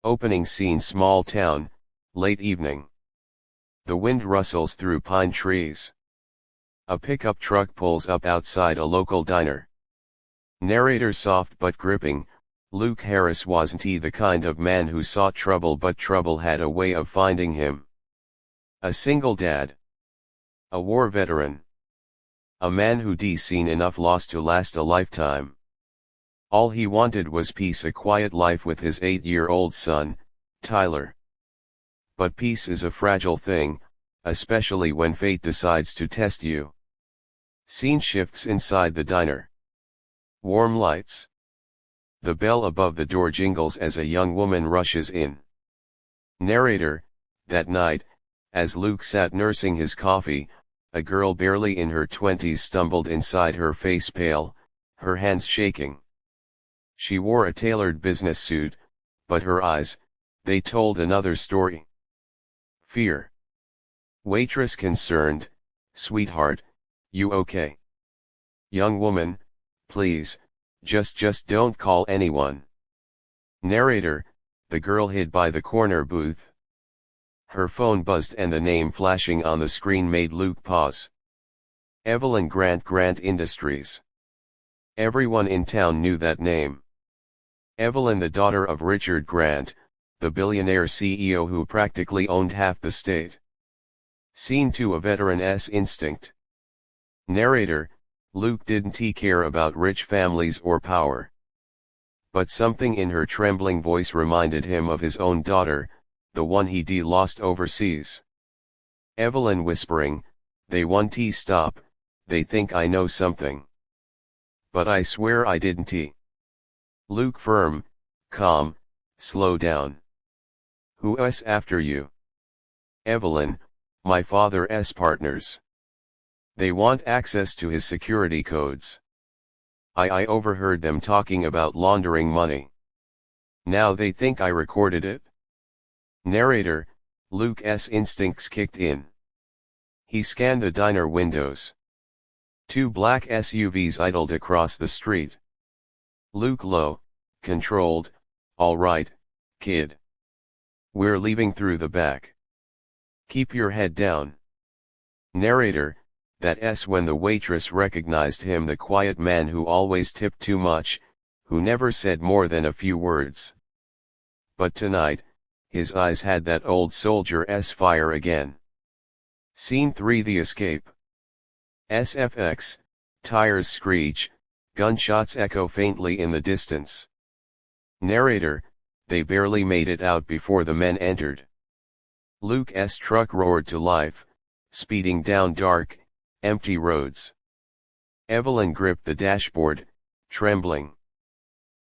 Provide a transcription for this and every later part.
Opening scene: small town, late evening. The wind rustles through pine trees. A pickup truck pulls up outside a local diner. Narrator: soft but gripping. Luke Harris wasn't he the kind of man who sought trouble, but trouble had a way of finding him. A single dad. A war veteran. A man who'd seen enough loss to last a lifetime. All he wanted was peace, a quiet life with his 8-year-old son, Tyler. But peace is a fragile thing, especially when fate decides to test you. Scene shifts inside the diner. Warm lights. The bell above the door jingles as a young woman rushes in. Narrator: that night, as Luke sat nursing his coffee, a girl barely in her 20s stumbled inside, her face pale, her hands shaking. She wore a tailored business suit, but her eyes, they told another story. Fear. Waitress: concerned, sweetheart, you okay? Young woman: please, just don't call anyone. Narrator: the girl hid by the corner booth. Her phone buzzed and the name flashing on the screen made Luke pause. Evelyn Grant, Grant Industries. Everyone in town knew that name. Evelyn, the daughter of Richard Grant, the billionaire CEO who practically owned half the state. Scene 2: a veteran's instinct. Narrator: Luke didn't care about rich families or power. But something in her trembling voice reminded him of his own daughter, the one he'd lost overseas. Evelyn whispering: they won't stop, they think I know something. But I swear I didn't. Luke firm, calm: slow down. Who's after you? Evelyn: my father's partners. They want access to his security codes. I overheard them talking about laundering money. Now they think I recorded it? Narrator: Luke's instincts kicked in. He scanned the diner windows. 2 black SUVs idled across the street. Luke low, controlled: all right, kid. We're leaving through the back. Keep your head down. Narrator: that's when the waitress recognized him, the quiet man who always tipped too much, who never said more than a few words. But tonight, his eyes had that old soldier's fire again. Scene 3: the escape. SFX, tires screech, gunshots echo faintly in the distance. Narrator: they barely made it out before the men entered. Luke's truck roared to life, speeding down dark, empty roads. Evelyn gripped the dashboard, trembling.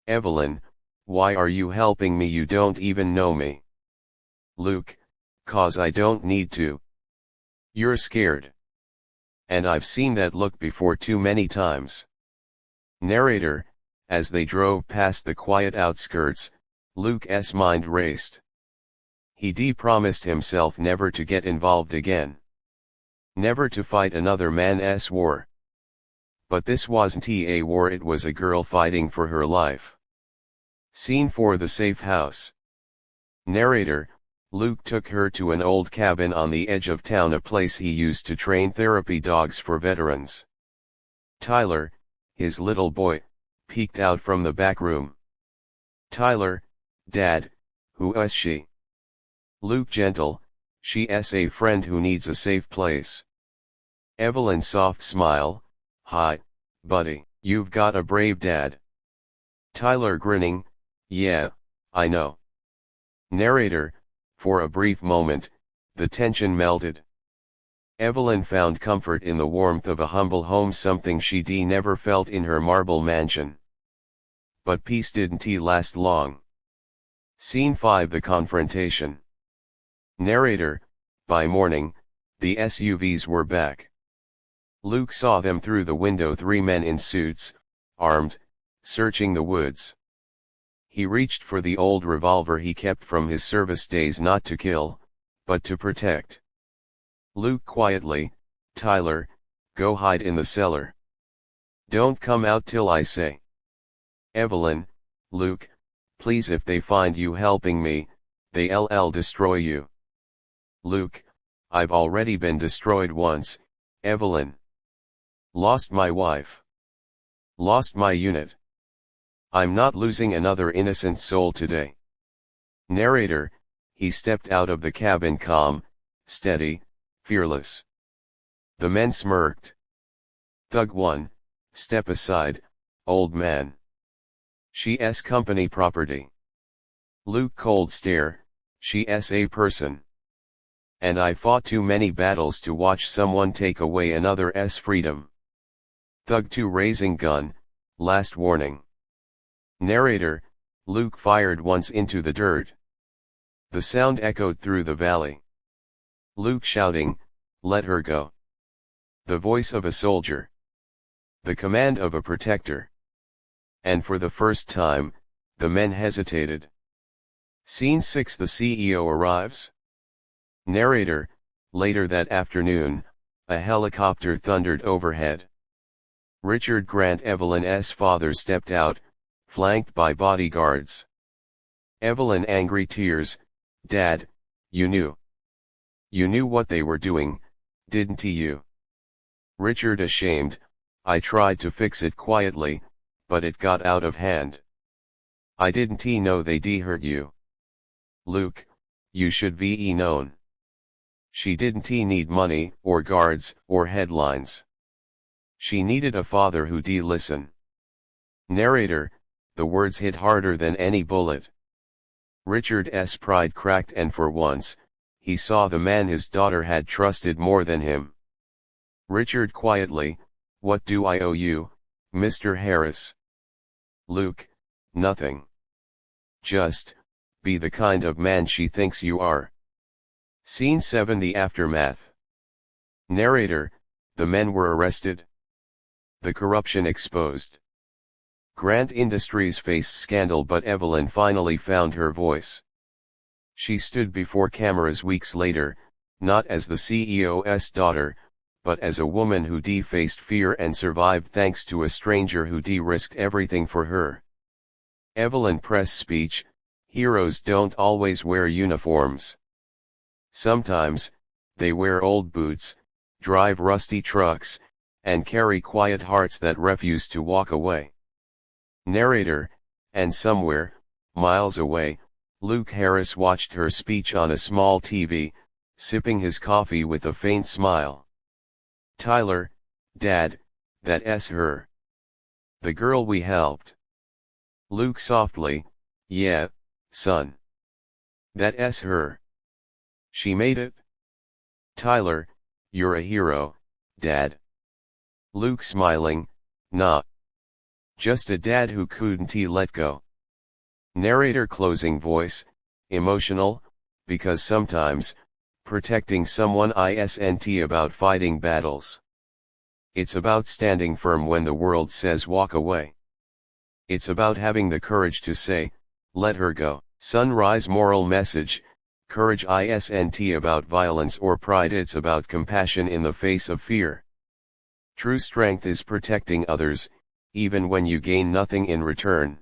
Evelyn: why are you helping me? You don't even know me. Luke: 'cause I don't need to. You're scared. And I've seen that look before too many times. Narrator: as they drove past the quiet outskirts, Luke's mind raced. He'd promised himself never to get involved again. Never to fight another man's war. But this wasn't a war, it was a girl fighting for her life. Scene 4: the safe house. Narrator: Luke took her to an old cabin on the edge of town, a place he used to train therapy dogs for veterans. Tyler, his little boy, peeked out from the back room. Tyler: Dad, who is she? Luke: gentle, she's a friend who needs a safe place. Evelyn: soft smile, hi, buddy, you've got a brave dad. Tyler grinning, yeah, I know. Narrator: for a brief moment, the tension melted. Evelyn found comfort in the warmth of a humble home, something she'd never felt in her marble mansion. But peace didn't last long. Scene 5: the confrontation. Narrator: by morning, the SUVs were back. Luke saw them through the window, 3 men in suits, armed, searching the woods. He reached for the old revolver he kept from his service days, not to kill, but to protect. Luke quietly: Tyler, go hide in the cellar. Don't come out till I say. Evelyn: Luke, Please, if they find you helping me, they'll destroy you. Luke, I've already been destroyed once, Evelyn. Lost my wife. Lost my unit. I'm not losing another innocent soul today. Narrator, he stepped out of the cabin calm, steady, fearless. The men smirked. Thug 1, step aside, old man. She's company property. Luke cold stare, she's a person. And I fought too many battles to watch someone take away another's freedom. Thug 2 raising gun, last warning. Narrator, Luke fired once into the dirt. The sound echoed through the valley. Luke shouting, let her go. The voice of a soldier. The command of a protector. And for the first time, the men hesitated. Scene 6. The CEO arrives. Narrator, later that afternoon, a helicopter thundered overhead. Richard Grant, Evelyn's father, stepped out, flanked by bodyguards. Evelyn, angry tears, Dad, you knew. You knew what they were doing, didn't you? Richard, ashamed, I tried to fix it quietly, but it got out of hand. I didn't know they'd hurt you. Luke, you should be known. She didn't need money, or guards, or headlines. She needed a father who'd listen. Narrator, the words hit harder than any bullet. Richard's pride cracked, and for once, he saw the man his daughter had trusted more than him. Richard quietly, what do I owe you, Mr. Harris? Luke, nothing. Just, be the kind of man she thinks you are. Scene 7. The aftermath. Narrator, the men were arrested. The corruption exposed. Grant Industries faced scandal, but Evelyn finally found her voice. She stood before cameras weeks later, not as the CEO's daughter, but as a woman who faced fear and survived thanks to a stranger who risked everything for her. Evelyn press speech, heroes don't always wear uniforms. Sometimes, they wear old boots, drive rusty trucks, and carry quiet hearts that refuse to walk away. Narrator, and somewhere, miles away, Luke Harris watched her speech on a small TV, sipping his coffee with a faint smile. Tyler, Dad, that's her. The girl we helped. Luke softly, yeah, son. That's her. She made it. Tyler, you're a hero, Dad. Luke smiling, nah. Just a dad who couldn't let go. Narrator closing voice, emotional, because sometimes, protecting someone isn't about fighting battles. It's about standing firm when the world says walk away. It's about having the courage to say, let her go. Sunrise moral message, courage isn't about violence or pride, it's about compassion in the face of fear. True strength is protecting others, even when you gain nothing in return.